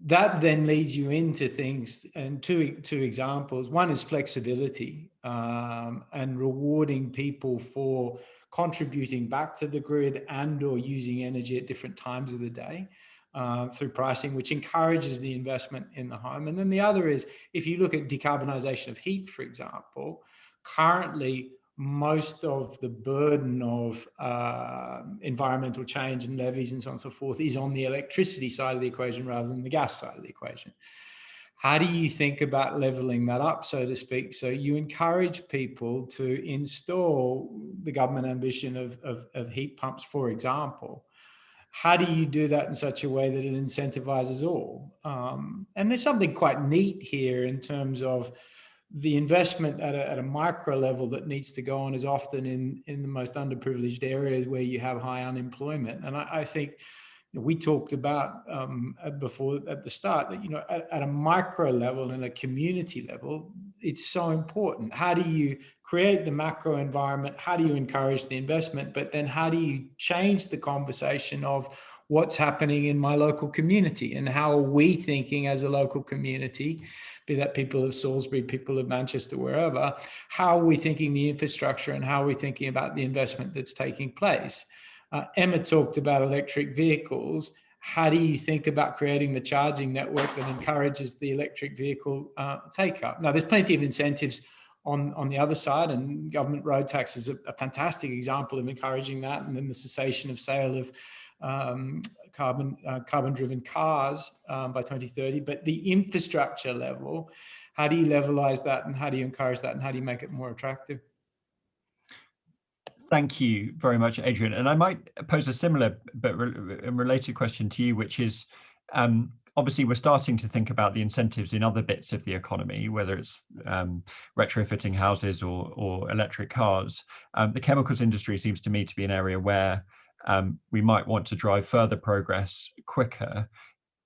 Speaker 3: That then leads you into things, and two examples. One is flexibility, and rewarding people for contributing back to the grid and or using energy at different times of the day through pricing, which encourages the investment in the home. And then the other is, if you look at decarbonisation of heat, for example, currently most of the burden of environmental change and levies and so on and so forth is on the electricity side of the equation rather than the gas side of the equation. How do you think about leveling that up, so to speak? So you encourage people to install the government ambition of heat pumps, for example. How do you do that in such a way that it incentivizes all? And there's something quite neat here in terms of the investment at a micro level that needs to go on is often in the most underprivileged areas where you have high unemployment. And I think we talked about before at the start that, you know, at a micro level and a community level, it's so important. How do you create the macro environment? How do you encourage the investment? But then how do you change the conversation of what's happening in my local community and how are we thinking as a local community, be that people of Salisbury, people of Manchester, wherever, how are we thinking the infrastructure and how are we thinking about the investment that's taking place? Emma talked about electric vehicles. How do you think about creating the charging network that encourages the electric vehicle take up? Now, there's plenty of incentives on the other side, and government road tax is a fantastic example of encouraging that, and then the cessation of sale of carbon-driven cars by 2030, but the infrastructure level, how do you levelize that, and how do you encourage that, and how do you make it more attractive?
Speaker 1: Thank you very much, Adrian. And I might pose a similar but related question to you, which is, obviously we're starting to think about the incentives in other bits of the economy, whether it's retrofitting houses or electric cars. The chemicals industry seems to me to be an area where we might want to drive further progress quicker.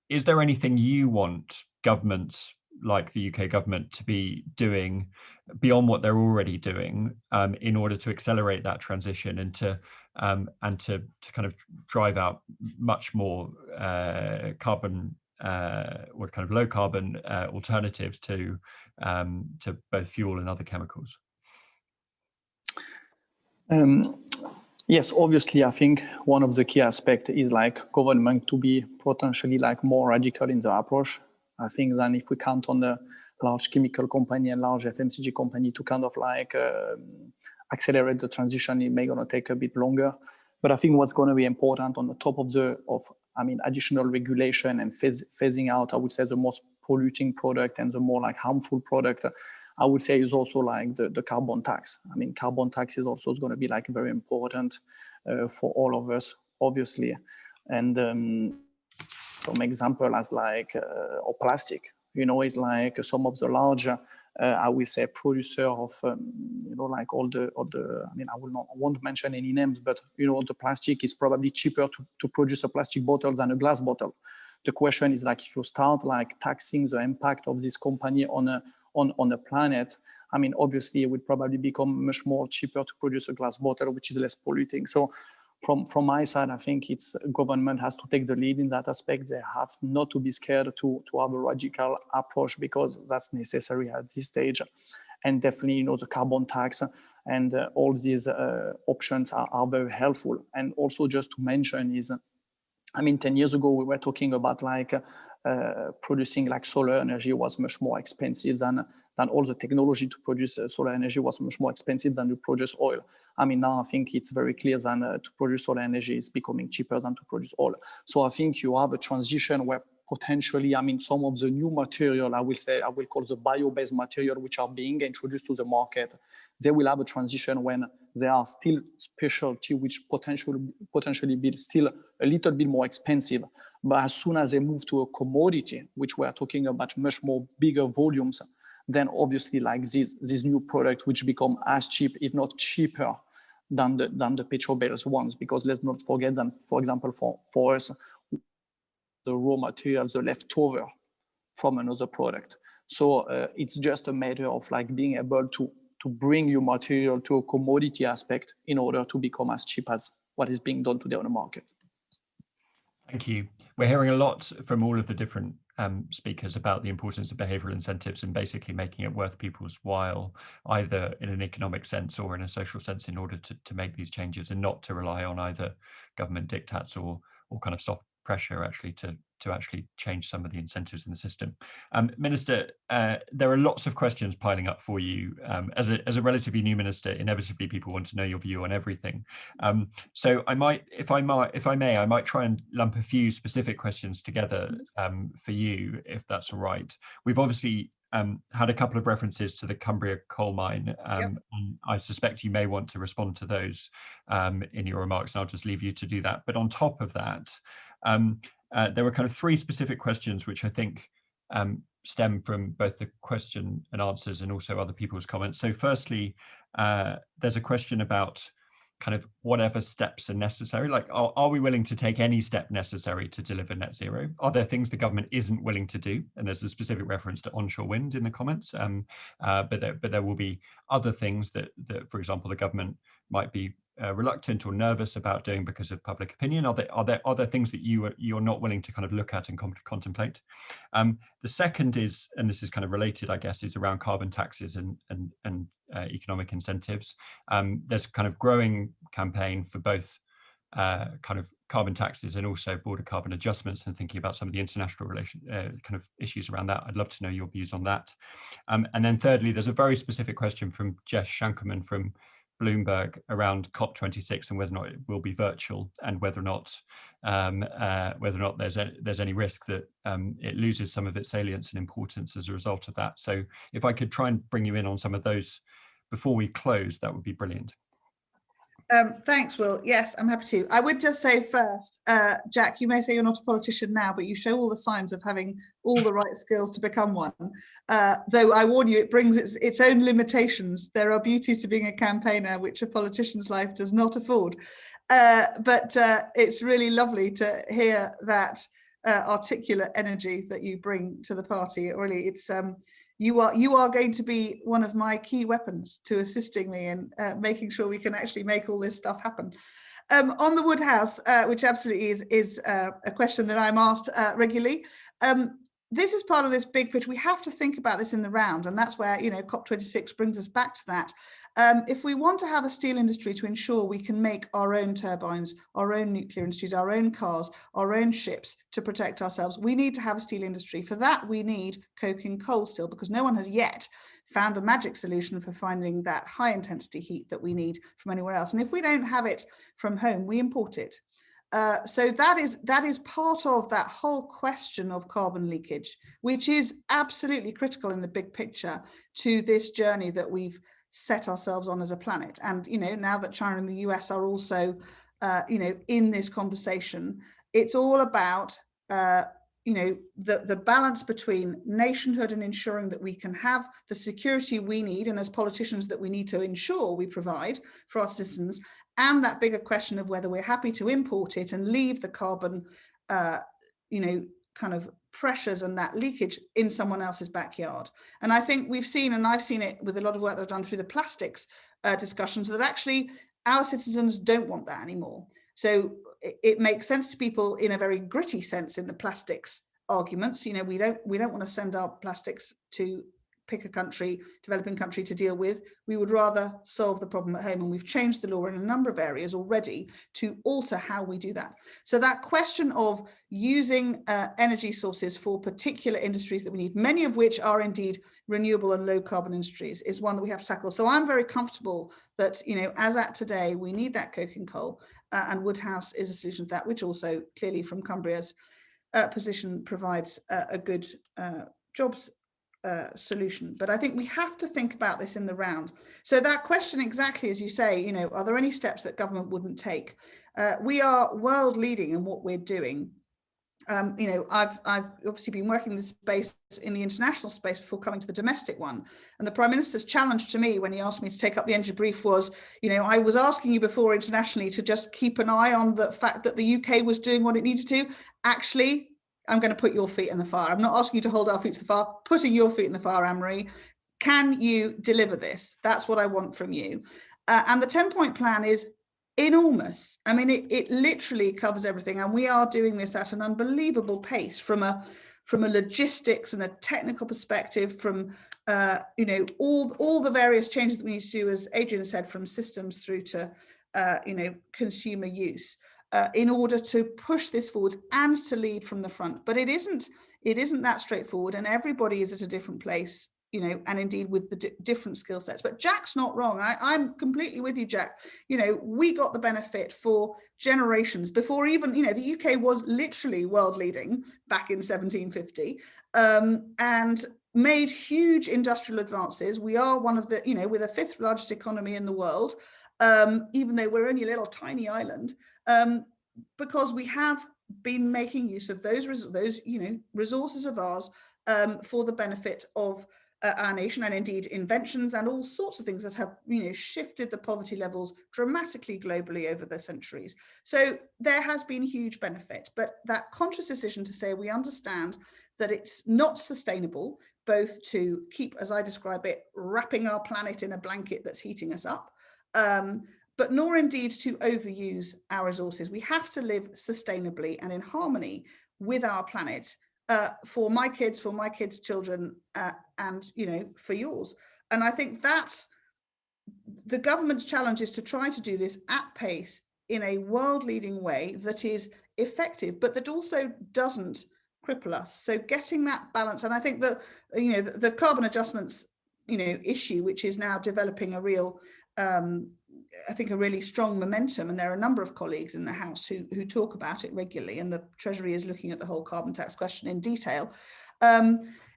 Speaker 1: Is there anything you want governments like the UK government to be doing beyond what they're already doing in order to accelerate that transition and to kind of drive out much more carbon or kind of low carbon alternatives to both fuel and other chemicals?
Speaker 6: Yes, obviously, I think one of the key aspects is like government to be potentially like more radical in the approach. I think then if we count on the large chemical company and large FMCG company to kind of like accelerate the transition, it may gonna take a bit longer. But I think what's going to be important on the top of additional regulation and phasing out, I would say, the most polluting product and the more like harmful product, I would say is also like the carbon tax. I mean, carbon tax is also going to be like very important for all of us, obviously. And some example as like or plastic, is like some of the larger, I will say, producer of, like all the, I mean, I won't mention any names, but, the plastic is probably cheaper to produce a plastic bottle than a glass bottle. The question is like, if you start like taxing the impact of this company on the planet, I mean, obviously it would probably become much more cheaper to produce a glass bottle, which is less polluting. So from my side, I think it's government has to take the lead in that aspect. They have not to be scared to have a radical approach, because that's necessary at this stage. And definitely, the carbon tax and all these options are very helpful. And also just to mention is, I mean, 10 years ago, we were talking about like producing like solar energy was much more expensive than all the technology to produce solar energy was much more expensive than to produce oil. I mean, now I think it's very clear that to produce solar energy is becoming cheaper than to produce oil. So I think you have a transition where potentially, I mean, some of the new material, I will call the bio-based material, which are being introduced to the market, they will have a transition when there are still specialty, which potentially be still a little bit more expensive. But as soon as they move to a commodity, which we are talking about much more bigger volumes, then obviously like these new products, which become as cheap, if not cheaper than the petrol-based ones, because let's not forget that, for example, for us, the raw materials are left over from another product. So it's just a matter of like being able to bring your material to a commodity aspect in order to become as cheap as what is being done today on the market.
Speaker 1: Thank you. We're hearing a lot from all of the different speakers about the importance of behavioural incentives and basically making it worth people's while, either in an economic sense or in a social sense, in order to make these changes, and not to rely on either government diktats or kind of soft pressure actually to actually change some of the incentives in the system. Minister, there are lots of questions piling up for you. As a relatively new minister, inevitably people want to know your view on everything. So I might, if I may, I might try and lump a few specific questions together for you, if that's all right. We've obviously had a couple of references to the Cumbria coal mine, and I suspect you may want to respond to those in your remarks, and I'll just leave you to do that. But on top of that, there were kind of three specific questions which I think stem from both the question and answers and also other people's comments. So firstly, there's a question about kind of whatever steps are necessary, like are we willing to take any step necessary to deliver net zero? Are there things the government isn't willing to do? And there's a specific reference to onshore wind in the comments, but there will be other things that, for example, the government might be reluctant or nervous about doing because of public opinion. Are there things that you're not willing to kind of look at and contemplate? The second is, and this is kind of related, I guess, is around carbon taxes and economic incentives. There's kind of growing campaign for both kind of carbon taxes and also border carbon adjustments, and thinking about some of the international kind of issues around that. I'd love to know your views on that. And then thirdly, there's a very specific question from Jess Shankerman from Bloomberg around COP26 and whether or not it will be virtual, and whether or not there's any risk that it loses some of its salience and importance as a result of that. So if I could try and bring you in on some of those before we close, that would be brilliant.
Speaker 2: Thanks, Will. Yes, I'm happy to. I would just say first, Jack, you may say you're not a politician now, but you show all the signs of having all the right skills to become one. Though I warn you, it brings its own limitations. There are beauties to being a campaigner, which a politician's life does not afford. But it's really lovely to hear that articulate energy that you bring to the party. Really, it's you are going to be one of my key weapons to assisting me in making sure we can actually make all this stuff happen. On the Woodhouse, which absolutely is a question that I'm asked regularly. This is part of this big picture. We have to think about this in the round, and that's where, you know, COP26 brings us back to that. If we want to have a steel industry to ensure we can make our own turbines, our own nuclear industries, our own cars, our own ships to protect ourselves, we need to have a steel industry. For that, we need coke and coal still, because no one has yet found a magic solution for finding that high intensity heat that we need from anywhere else. And if we don't have it from home, we import it. So that is part of that whole question of carbon leakage, which is absolutely critical in the big picture to this journey that we've set ourselves on as a planet. And, you know, now that China and the US are also, you know, in this conversation, it's all about, you know, the balance between nationhood and ensuring that we can have the security we need, and as politicians that we need to ensure we provide for our citizens, and that bigger question of whether we're happy to import it and leave the carbon, you know, kind of pressures and that leakage in someone else's backyard. And I think we've seen, and I've seen it with a lot of work that I've done through the plastics discussions, that actually our citizens don't want that anymore. So it makes sense to people in a very gritty sense in the plastics arguments. You know, we don't want to send our plastics to pick a country, developing country, to deal with. We would rather solve the problem at home, and we've changed the law in a number of areas already to alter how we do that. So that question of using energy sources for particular industries that we need, many of which are indeed renewable and low carbon industries, is one that we have to tackle. So I'm very comfortable that, you know, as at today, we need that coke and coal, and Woodhouse is a solution to that, which also clearly from Cumbria's position provides a good jobs solution. But I think we have to think about this in the round. So that question, exactly as you say, you know, are there any steps that government wouldn't take? We are world leading in what we're doing. You know, I've obviously been working in this space, in the international space, before coming to the domestic one. And the Prime Minister's challenge to me when he asked me to take up the energy brief was, you know, I was asking you before internationally to just keep an eye on the fact that the UK was doing what it needed to. Actually, I'm going to put your feet in the fire. I'm not asking you to hold our feet to the fire, putting your feet in the fire, Anne-Marie. Can you deliver this? That's what I want from you. And the 10-point plan is enormous. I mean, it literally covers everything. And we are doing this at an unbelievable pace from a logistics and a technical perspective, from, you know, all the various changes that we need to do, as Adrian said, from systems through to, you know, consumer use. In order to push this forward and to lead from the front. But it isn't that straightforward, and everybody is at a different place, you know, and indeed with the different skill sets. But Jack's not wrong. I'm completely with you, Jack. You know, we got the benefit for generations before even, you know, the UK was literally world leading back in 1750, and made huge industrial advances. We are one of the, you know, we're the 5th largest economy in the world, even though we're only a little tiny island. Because we have been making use of those you know, resources of ours for the benefit of our nation, and indeed inventions and all sorts of things that have, you know, shifted the poverty levels dramatically globally over the centuries. So there has been huge benefit, but that conscious decision to say we understand that it's not sustainable, both to keep, as I describe it, wrapping our planet in a blanket that's heating us up, but nor indeed to overuse our resources. We have to live sustainably and in harmony with our planet, for my kids' children, and, you know, for yours. And I think that's the government's challenge, is to try to do this at pace in a world leading way that is effective, but that also doesn't cripple us. So getting that balance, and I think that, you know, the carbon adjustments, you know, issue, which is now developing a real I think, a really strong momentum, and there are a number of colleagues in the House who talk about it regularly, and the Treasury is looking at the whole carbon tax question in detail,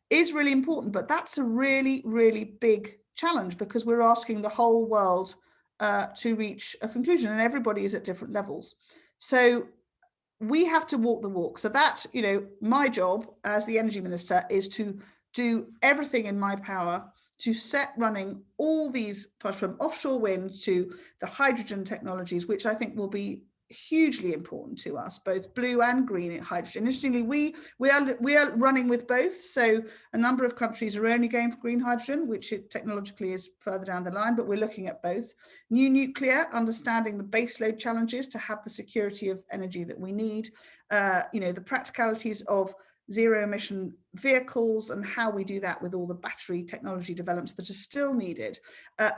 Speaker 2: is really important. But that's a really, really big challenge, because we're asking the whole world to reach a conclusion, and everybody is at different levels. So we have to walk the walk. So that, you know, my job as the Energy Minister is to do everything in my power to set running all these, from offshore wind to the hydrogen technologies, which I think will be hugely important to us, both blue and green hydrogen. Interestingly, we are running with both. So a number of countries are only going for green hydrogen, which it technologically is further down the line, but we're looking at both. New nuclear, understanding the baseload challenges to have the security of energy that we need, you know, the practicalities of zero emission vehicles and how we do that with all the battery technology developments that are still needed,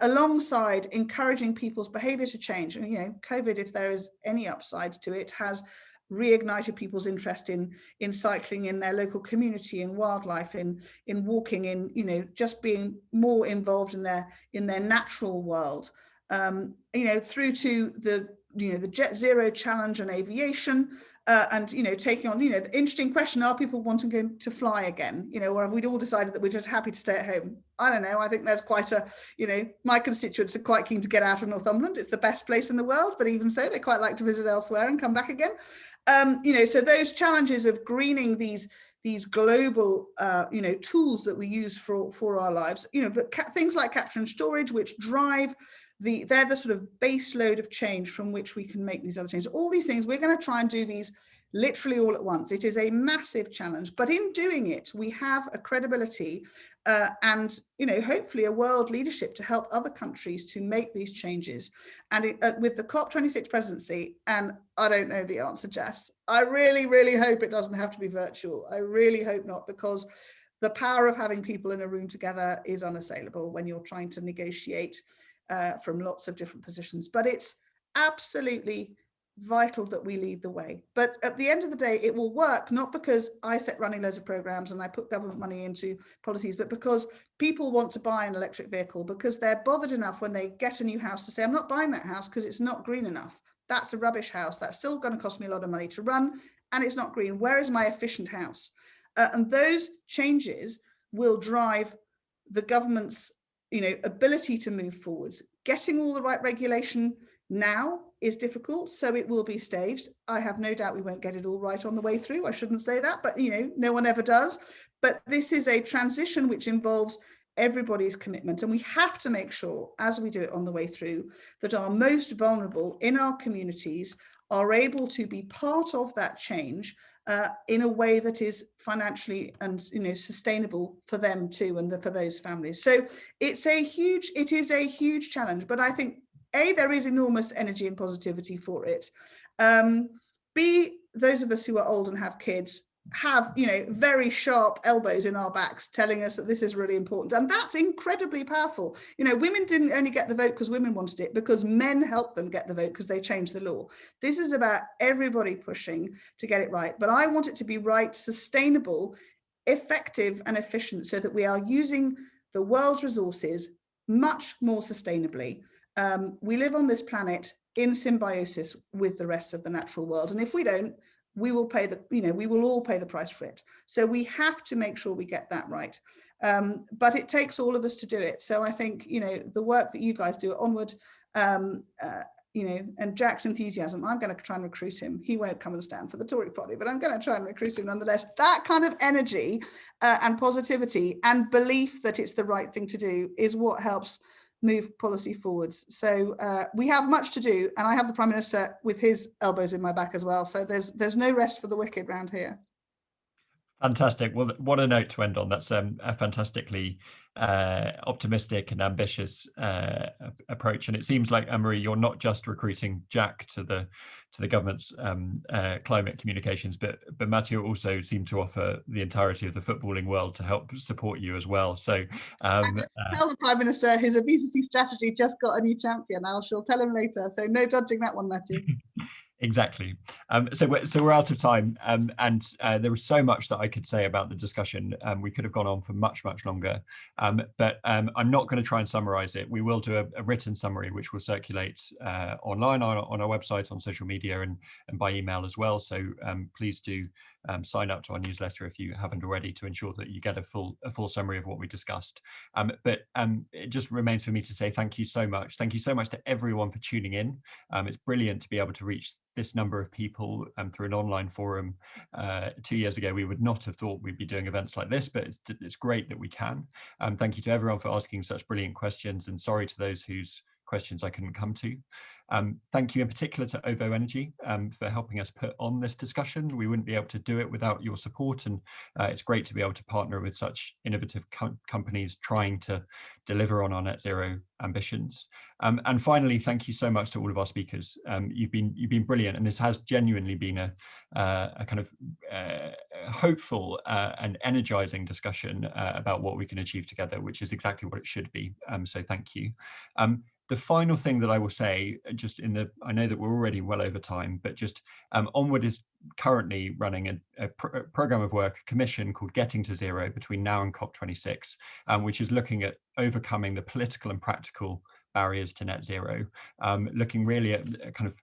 Speaker 2: alongside encouraging people's behavior to change. And, you know, COVID, if there is any upside to it, has reignited people's interest in cycling in their local community, in wildlife, in walking, in, you know, just being more involved in their natural world, you know, through to the, you know, the Jet Zero challenge and aviation. And, you know, taking on, you know, the interesting question, are people wanting to fly again? You know, or have we all decided that we're just happy to stay at home? I don't know. I think there's quite a, you know, my constituents are quite keen to get out of Northumberland. It's the best place in the world, but even so, they quite like to visit elsewhere and come back again. You know, so those challenges of greening these global, you know, tools that we use for our lives, you know, but things like capture and storage, which drive they're the sort of base load of change from which we can make these other changes. All these things, we're going to try and do these literally all at once. It is a massive challenge, but in doing it, we have a credibility and, you know, hopefully a world leadership to help other countries to make these changes. And with the COP26 presidency, and I don't know the answer, Jess, I really, really hope it doesn't have to be virtual. I really hope not, because the power of having people in a room together is unassailable when you're trying to negotiate from lots of different positions. But it's absolutely vital that we lead the way. But at the end of the day, it will work, not because I set running loads of programs and I put government money into policies, but because people want to buy an electric vehicle, because they're bothered enough when they get a new house to say, I'm not buying that house because it's not green enough. That's a rubbish house. That's still going to cost me a lot of money to run, and it's not green. Where is my efficient house? And those changes will drive the government's, you know, ability to move forwards. Getting all the right regulation now is difficult, so it will be staged. I have no doubt we won't get it all right on the way through. I shouldn't say that, but, you know, no one ever does. But this is a transition which involves everybody's commitment, and we have to make sure, as we do it on the way through, that our most vulnerable in our communities are able to be part of that change in a way that is financially and, you know, sustainable for them too, and for those families. So it is a huge challenge, but I think A, there is enormous energy and positivity for it. B, those of us who are old and have kids have, you know, very sharp elbows in our backs telling us that this is really important, and that's incredibly powerful. You know, women didn't only get the vote because women wanted it, because men helped them get the vote because they changed the law. This is about everybody pushing to get it right, but I want it to be right, sustainable, effective and efficient, so that we are using the world's resources much more sustainably. We live on this planet in symbiosis with the rest of the natural world, and if we don't, we will pay we will all pay the price for it. So we have to make sure we get that right. But it takes all of us to do it. So I think, you know, the work that you guys do at Onward, you know, and Jack's enthusiasm, I'm going to try and recruit him. He won't come and stand for the Tory party, but I'm going to try and recruit him nonetheless. That kind of energy and positivity and belief that it's the right thing to do is what helps move policy forwards. So we have much to do, and I have the Prime Minister with his elbows in my back as well. So there's no rest for the wicked round here.
Speaker 1: Fantastic. Well, what a note to end on. That's a fantastically optimistic and ambitious approach. And it seems like, Anne-Marie, you're not just recruiting Jack to the government's climate communications, but Matteo also seemed to offer the entirety of the footballing world to help support you as well. So
Speaker 2: tell the Prime Minister his obesity strategy just got a new champion. I shall tell him later. So no judging that one, Matthew.
Speaker 1: Exactly. So we're out of time, and there was so much that I could say about the discussion. We could have gone on for much longer, but I'm not going to try and summarize it. We will do a written summary which will circulate online on our website, on social media, and by email as well. So please do sign up to our newsletter if you haven't already, to ensure that you get a full summary of what we discussed. But it just remains for me to say thank you so much. Thank you so much to everyone for tuning in. It's brilliant to be able to reach this number of people through an online forum. 2 years ago, we would not have thought we'd be doing events like this, but it's great that we can. Thank you to everyone for asking such brilliant questions, and sorry to those whose questions I couldn't come to. Thank you in particular to OVO Energy for helping us put on this discussion. We wouldn't be able to do it without your support, and it's great to be able to partner with such innovative companies trying to deliver on our net zero ambitions. And finally, thank you so much to all of our speakers. You've been brilliant, and this has genuinely been a kind of hopeful and energizing discussion about what we can achieve together, which is exactly what it should be. So thank you. The final thing that I will say, I know that we're already well over time, but just Onward is currently running a program of work, a commission called Getting to Zero between now and COP26, which is looking at overcoming the political and practical barriers to net zero, looking really at kind of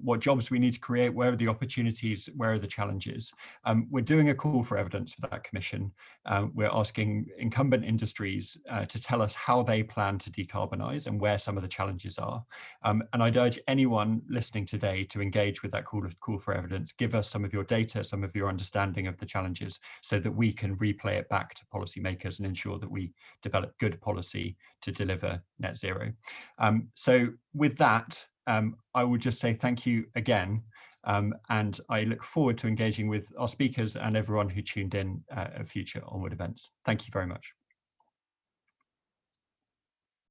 Speaker 1: what jobs we need to create, where are the opportunities, where are the challenges. We're doing a call for evidence for that commission. We're asking incumbent industries to tell us how they plan to decarbonize and where some of the challenges are. And I'd urge anyone listening today to engage with that call for evidence. Give us some of your data, some of your understanding of the challenges, so that we can replay it back to policymakers and ensure that we develop good policy to deliver net zero. So with that, I would just say thank you again, and I look forward to engaging with our speakers and everyone who tuned in at future Onward events. Thank you very much.